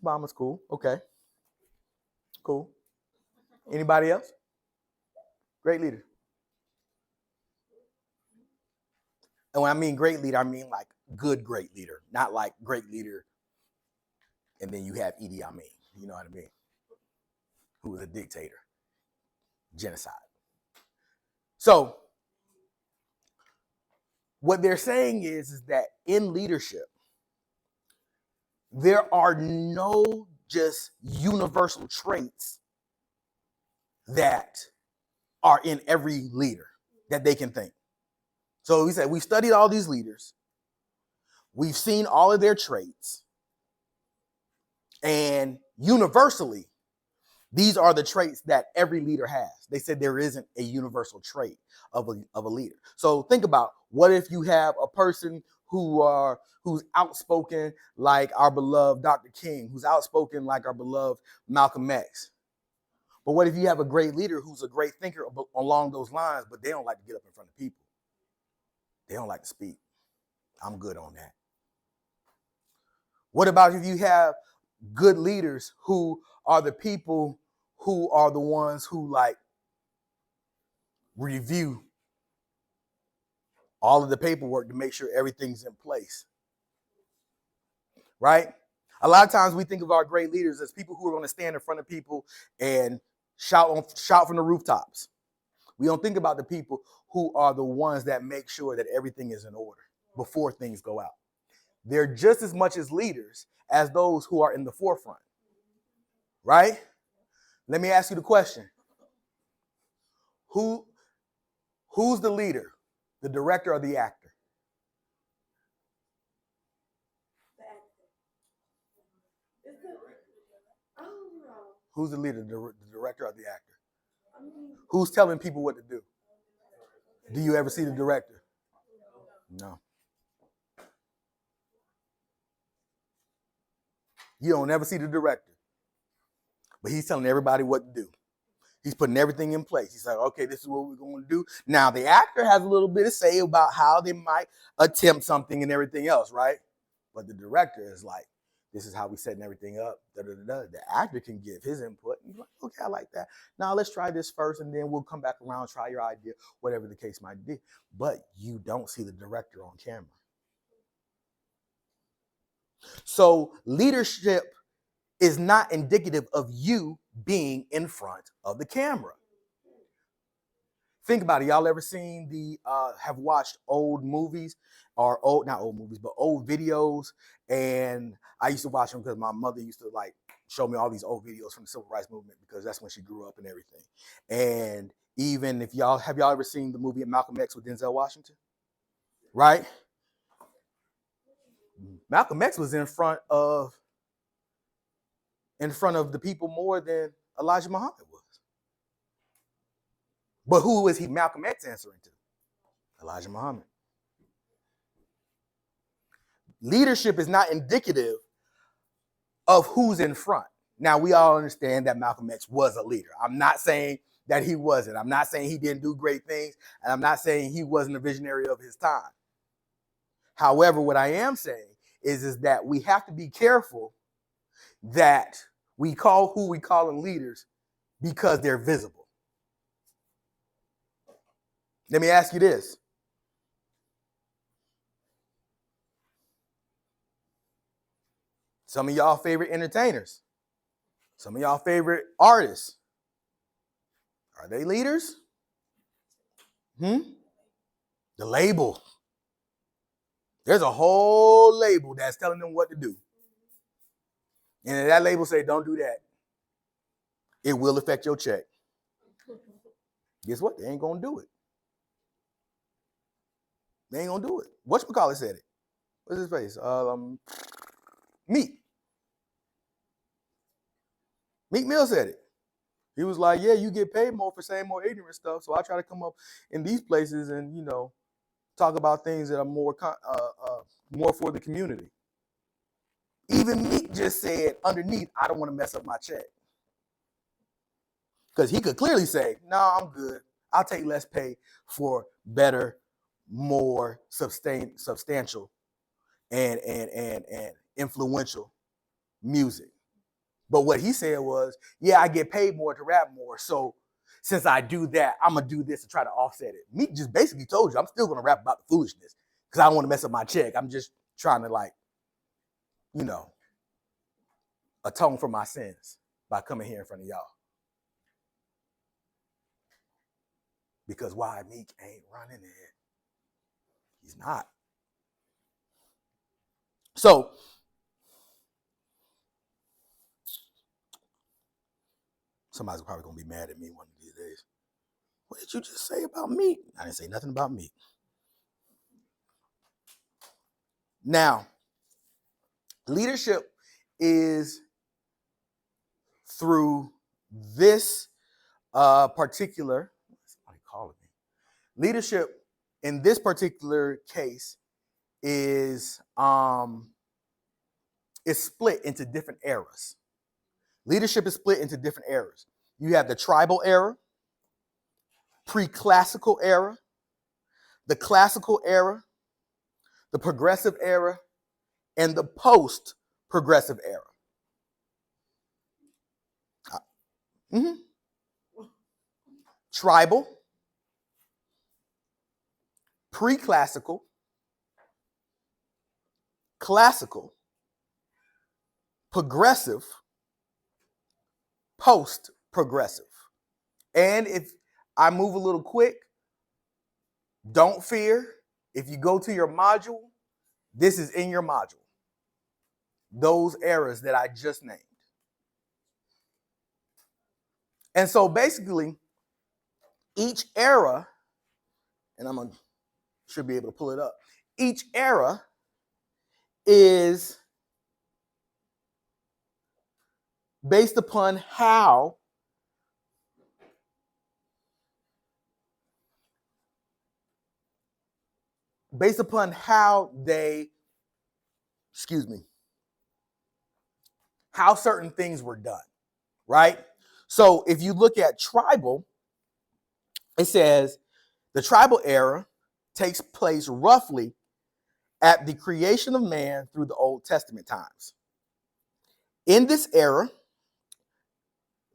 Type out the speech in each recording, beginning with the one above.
Obama's cool. Okay. Cool. Anybody else? Great leader. And when I mean great leader, I mean like good great leader, not like great leader and then you have Idi Amin, you know what I mean, who was a dictator, genocide. So what they're saying is that in leadership, there are no just universal traits that are in every leader that they can think. So we said we studied all these leaders. We've seen all of their traits. And universally, these are the traits that every leader has. They said there isn't a universal trait of a leader. So think about, what if you have a person who's outspoken like our beloved Dr. King, who's outspoken like our beloved Malcolm X? But what if you have a great leader who's a great thinker along those lines, but they don't like to get up in front of people? They don't like to speak. I'm good on that. What about if you have good leaders who are the people who are the ones who like review all of the paperwork to make sure everything's in place, right? A lot of times we think of our great leaders as people who are going to stand in front of people and shout from the rooftops. We don't think about the people who are the ones that make sure that everything is in order before things go out. They're just as much as leaders as those who are in the forefront, right? Let me ask you the question. Who's the leader, the director or the actor? Who's the leader, the director or the actor? Who's telling people what to do? Do you ever see the director? No. You don't ever see the director. But he's telling everybody what to do. He's putting everything in place. He's like, okay, this is what we're going to do. Now, the actor has a little bit to say about how they might attempt something and everything else, right? But the director is like, this is how we're setting everything up. The actor can give his input. And like, okay, I like that. Now, let's try this first, and then we'll come back around, try your idea, whatever the case might be. But you don't see the director on camera. So leadership is not indicative of you being in front of the camera. Think about it. Y'all ever seen have watched old movies or not old movies, but old videos? And I used to watch them because my mother used to like show me all these old videos from the Civil Rights Movement because that's when she grew up and everything. And even if y'all ever seen the movie Malcolm X with Denzel Washington? Right? Malcolm X was in front of the people more than Elijah Muhammad was. But who was Malcolm X answering to? Elijah Muhammad. Leadership is not indicative of who's in front. Now, we all understand that Malcolm X was a leader. I'm not saying that he wasn't. I'm not saying he didn't do great things, and I'm not saying he wasn't a visionary of his time. However, what I am saying is that we have to be careful that we call who we call them leaders because they're visible. Let me ask you this. Some of y'all favorite entertainers, some of y'all favorite artists, are they leaders? The label. There's a whole label that's telling them what to do. And if that label say, don't do that, it will affect your check. Guess what? They ain't going to do it. They ain't going to do it. Whatchamacallit said it. What's his face? Meek Mill said it. He was like, yeah, you get paid more for saying more ignorant stuff. So I try to come up in these places and, talk about things that are more for the community. Even Meek just said underneath, I don't want to mess up my check. Because he could clearly say, no, I'm good. I'll take less pay for better, more substantial and influential music. But what he said was, yeah, I get paid more to rap more. So since I do that, I'm going to do this to try to offset it. Meek just basically told you, I'm still going to rap about the foolishness because I don't want to mess up my check. I'm just trying to, like, you know, atone for my sins by coming here in front of y'all. Because why? Meek ain't running it. He's not. So somebody's probably going to be mad at me one of these days. What did you just say about Meek? I didn't say nothing about Meek. Now, leadership is through this particular, somebody calling me. Leadership in this particular case is split into different eras. Leadership is split into different eras. You have the tribal era, pre-classical era, the classical era, the progressive era, and the post-progressive era. Tribal, pre-classical, classical, progressive, post-progressive. And if I move a little quick, don't fear. If you go to your module, this is in your module. Those eras that I just named. And so basically, each era, and should be able to pull it up. Each era is based upon how how certain things were done, right? So if you look at tribal, it says the tribal era takes place roughly at the creation of man through the Old Testament times. In this era,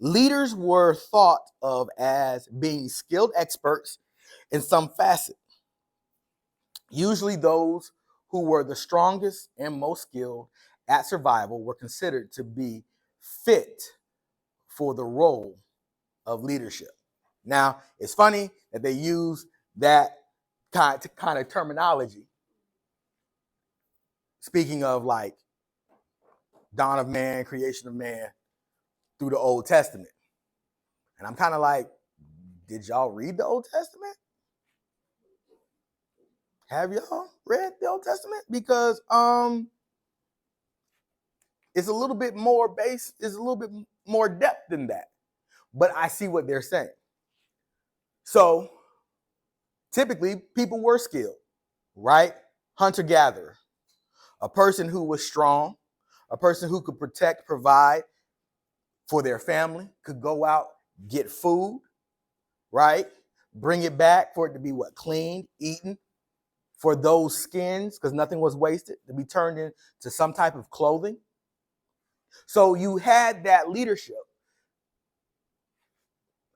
leaders were thought of as being skilled experts in some facet. Usually those who were the strongest and most skilled at survival were considered to be fit for the role of leadership. Now, it's funny that they use that kind of terminology. Speaking of like dawn of man, creation of man through the Old Testament. And I'm kind of like, did y'all read the Old Testament? Have y'all read the Old Testament? Because it's a little bit more base, it's a little bit more depth than that. But I see what they're saying. So typically people were skilled, right? Hunter-gatherer, a person who was strong, a person who could protect, provide for their family, could go out, get food, right? Bring it back for it to be cleaned, eaten, for those skins, because nothing was wasted, to be turned into some type of clothing. So you had that leadership.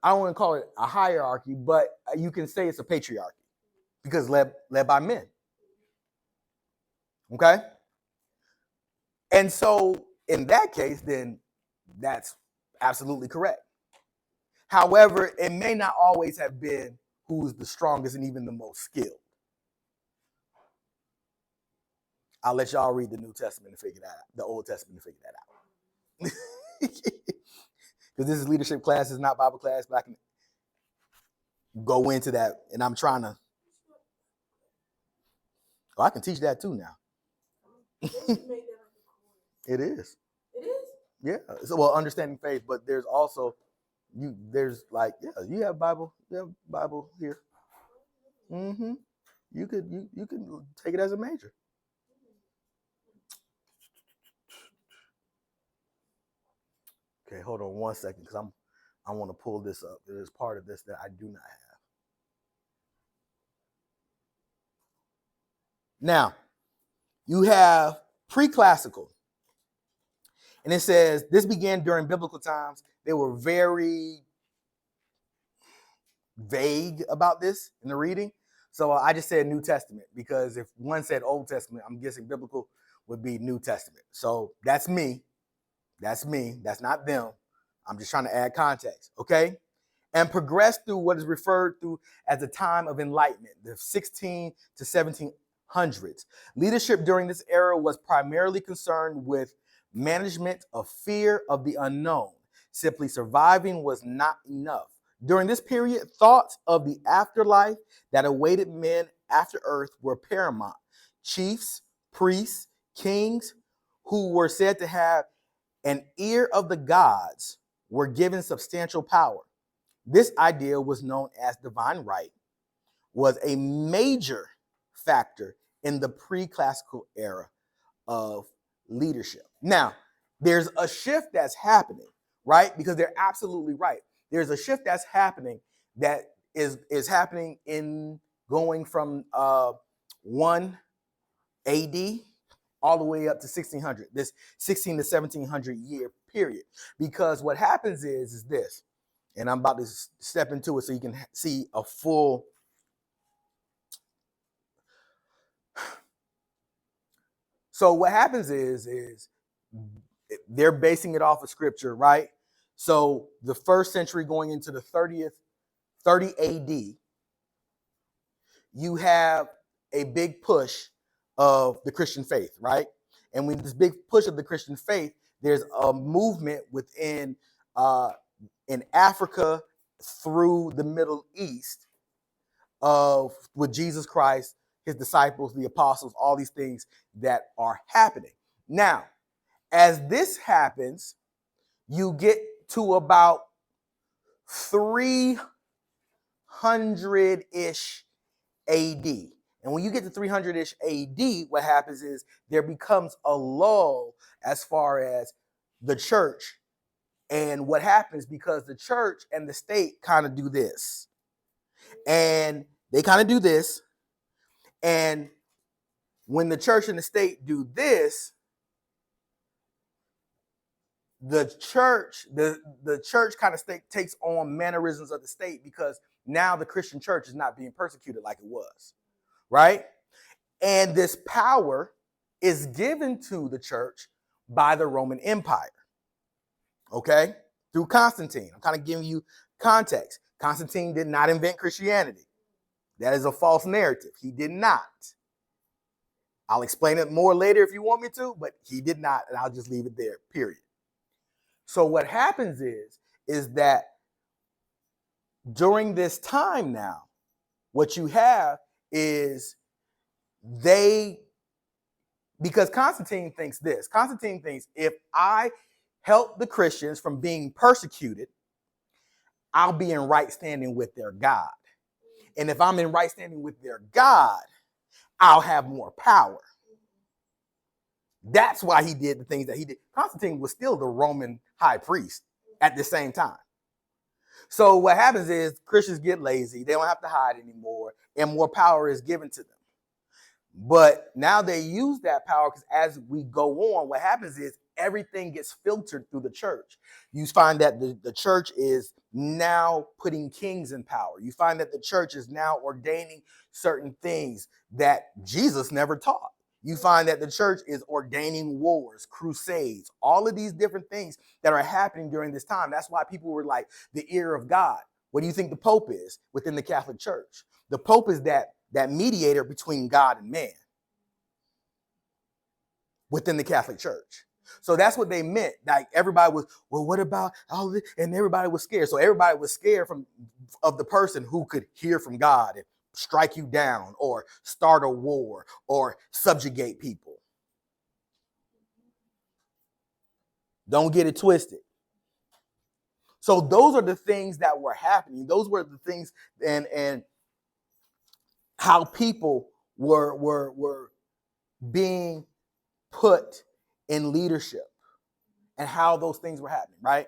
I don't want to call it a hierarchy, but you can say it's a patriarchy because led by men. Okay? And so in that case, then that's absolutely correct. However, it may not always have been who's the strongest and even the most skilled. I'll let y'all read the New Testament to figure that out, the Old Testament to figure that out. Because this is leadership class, it's not Bible class, but I can go into that, and I'm trying to. Oh, I can teach that too now. It is. It is? Yeah. So, well, understanding faith, but there's also, you have Bible here. Mm-hmm. You can take it as a major. Okay, hold on one second, because I want to pull this up. There's part of this that I do not have. Now, you have pre-classical. And it says, this began during biblical times. They were very vague about this in the reading. So I just said New Testament, because if one said Old Testament, I'm guessing biblical would be New Testament. So that's me. That's me. That's not them. I'm just trying to add context, okay? And progressed through what is referred to as the time of enlightenment, the 16 to 1700s. Leadership during this era was primarily concerned with management of fear of the unknown. Simply surviving was not enough. During this period, thoughts of the afterlife that awaited men after earth were paramount. Chiefs, priests, kings, who were said to have an ear of the gods, were given substantial power. This idea was known as divine right, was a major factor in the pre-classical era of leadership. Now, there's a shift that's happening, right? Because they're absolutely right. There's a shift that's happening that is happening in going from 1 AD all the way up to 1600, this 16 to 1700 year period. Because what happens is this, and I'm about to step into it so you can see a full. So what happens is they're basing it off of scripture, right? So the first century going into the 30 AD, you have a big push of the Christian faith, right? And with this big push of the Christian faith, there's a movement within in Africa through the Middle East with Jesus Christ, his disciples, the apostles, all these things that are happening. Now, as this happens, you get to about 300-ish AD. And when you get to 300-ish AD, what happens is there becomes a lull as far as the church. And what happens, because the church and the state kind of do this. And they kind of do this. And when the church and the state do this, the church kind of takes on mannerisms of the state, because now the Christian church is not being persecuted like it was, right? And this power is given to the church by the Roman Empire, okay? Through Constantine. I'm kind of giving you context. Constantine did not invent Christianity. That is a false narrative. He did not. I'll explain it more later if you want me to, but he did not, and I'll just leave it there, period. So what happens is that during this time now, what you have is because Constantine thinks this. Constantine thinks, if I help the Christians from being persecuted, I'll be in right standing with their God. And if I'm in right standing with their God, I'll have more power. That's why he did the things that he did. Constantine was still the Roman high priest at the same time. So what happens is Christians get lazy. They don't have to hide anymore, and more power is given to them. But now they use that power, because as we go on, what happens is everything gets filtered through the church. You find that the church is now putting kings in power. You find that the church is now ordaining certain things that Jesus never taught. You find that the church is ordaining wars, crusades, all of these different things that are happening during this time. That's why people were like, the ear of God. What do you think the Pope is within the Catholic Church? The Pope is that mediator between God and man within the Catholic Church. So that's what they meant. Like, everybody was, well, what about all this? And everybody was scared. So everybody was scared of the person who could hear from God and strike you down or start a war or subjugate people. Don't get it twisted. So those are the things that were happening. Those were the things and how people were being put in leadership and how those things were happening, right?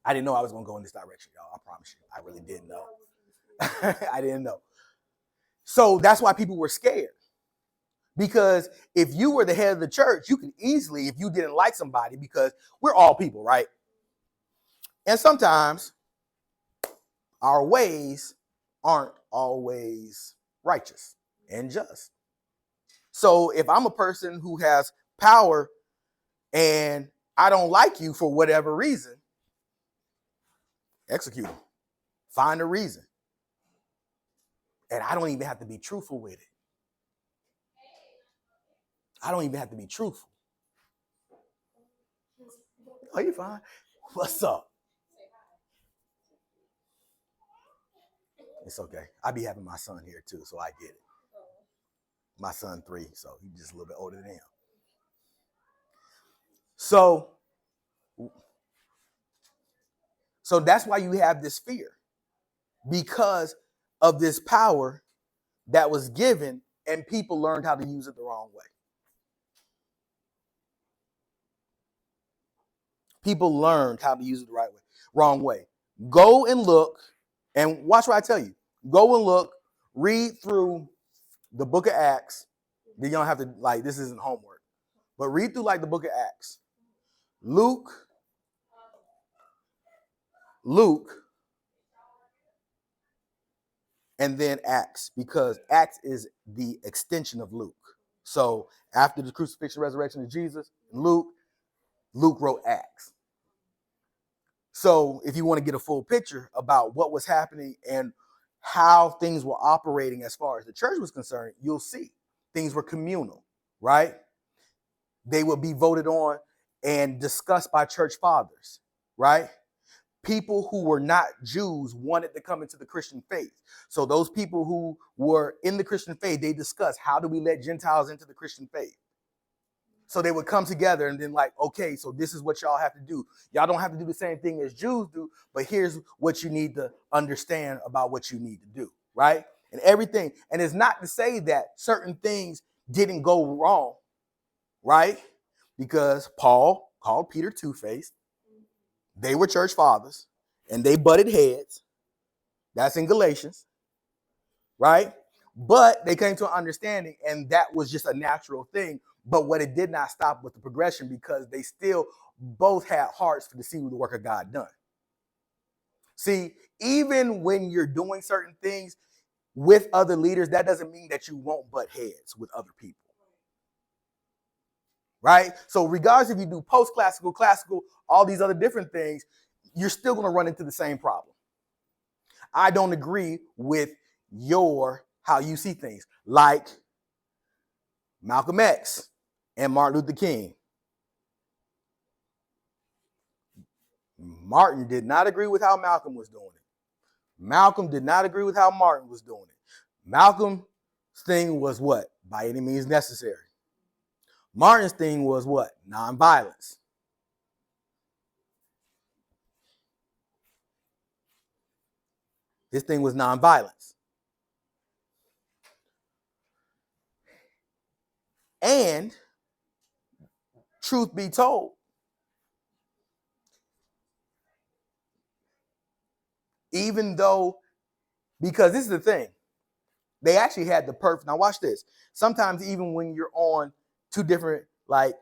I didn't know I was going to go in this direction, y'all. I promise you. I really didn't know. I didn't know. So that's why people were scared, Because if you were the head of the church, you could easily, if you didn't like somebody, because we're all people, right? And sometimes our ways aren't always righteous and just. So if I'm a person who has power and I don't like you for whatever reason, execute them. Find a reason. And I don't even have to be truthful with it. I don't even have to be truthful. Oh, you fine? What's up? It's okay. I be having my son here too, so I get it. My son 3, so he's just a little bit older than him. So that's why you have this fear, because of this power that was given and people learned how to use it the wrong way. People learned how to use it the right way, wrong way. Go and look and watch what I tell you. Go and look, read through the book of Acts. You don't have to, like, this isn't homework, but read through like the book of Acts. Luke, and then Acts, because Acts is the extension of Luke. So after the crucifixion, resurrection of Jesus, Luke wrote Acts. So if you want to get a full picture about what was happening and how things were operating as far as the church was concerned, you'll see things were communal, right? They would be voted on and discussed by church fathers, right? People who were not Jews wanted to come into the Christian faith. So those people who were in the Christian faith, they discussed, how do we let Gentiles into the Christian faith? So they would come together and then like, okay, so this is what y'all have to do. Y'all don't have to do the same thing as Jews do, but here's what you need to understand about what you need to do, right? And everything. And it's not to say that certain things didn't go wrong, right? Because Paul called Peter two-faced. They were church fathers and they butted heads. That's in Galatians, right? But they came to an understanding, and that was just a natural thing. But what it did not stop with the progression, because they still both had hearts to see the work of God done. See, even when you're doing certain things with other leaders, that doesn't mean that you won't butt heads with other people. Right? So regardless if you do post-classical, classical, all these other different things, you're still going to run into the same problem. I don't agree with how you see things, like Malcolm X and Martin Luther King. Martin did not agree with how Malcolm was doing it. Malcolm did not agree with how Martin was doing it. Malcolm's thing was what? By any means necessary. Martin's thing was what? Nonviolence. His thing was nonviolence. And truth be told, even though, because this is the thing, they actually had the perfect, now watch this. Sometimes even when you're on two different, like,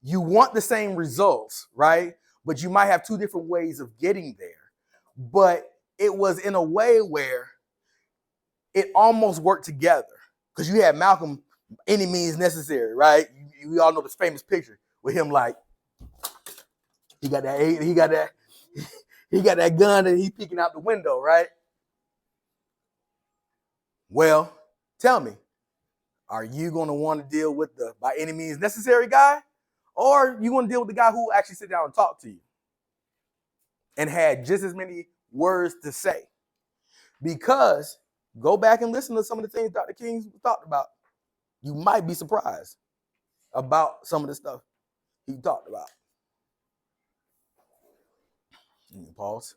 you want the same results, right? But you might have two different ways of getting there. But it was in a way where it almost worked together. Because you had Malcolm, any means necessary, right? We all know this famous picture with him, like, he got that gun and he's peeking out the window, right? Well, tell me, are you going to want to deal with the by any means necessary guy? Or you want to deal with the guy who actually sit down and talk to you and had just as many words to say? Because go back and listen to some of the things Dr. King talked about. You might be surprised about some of the stuff he talked about. Pause.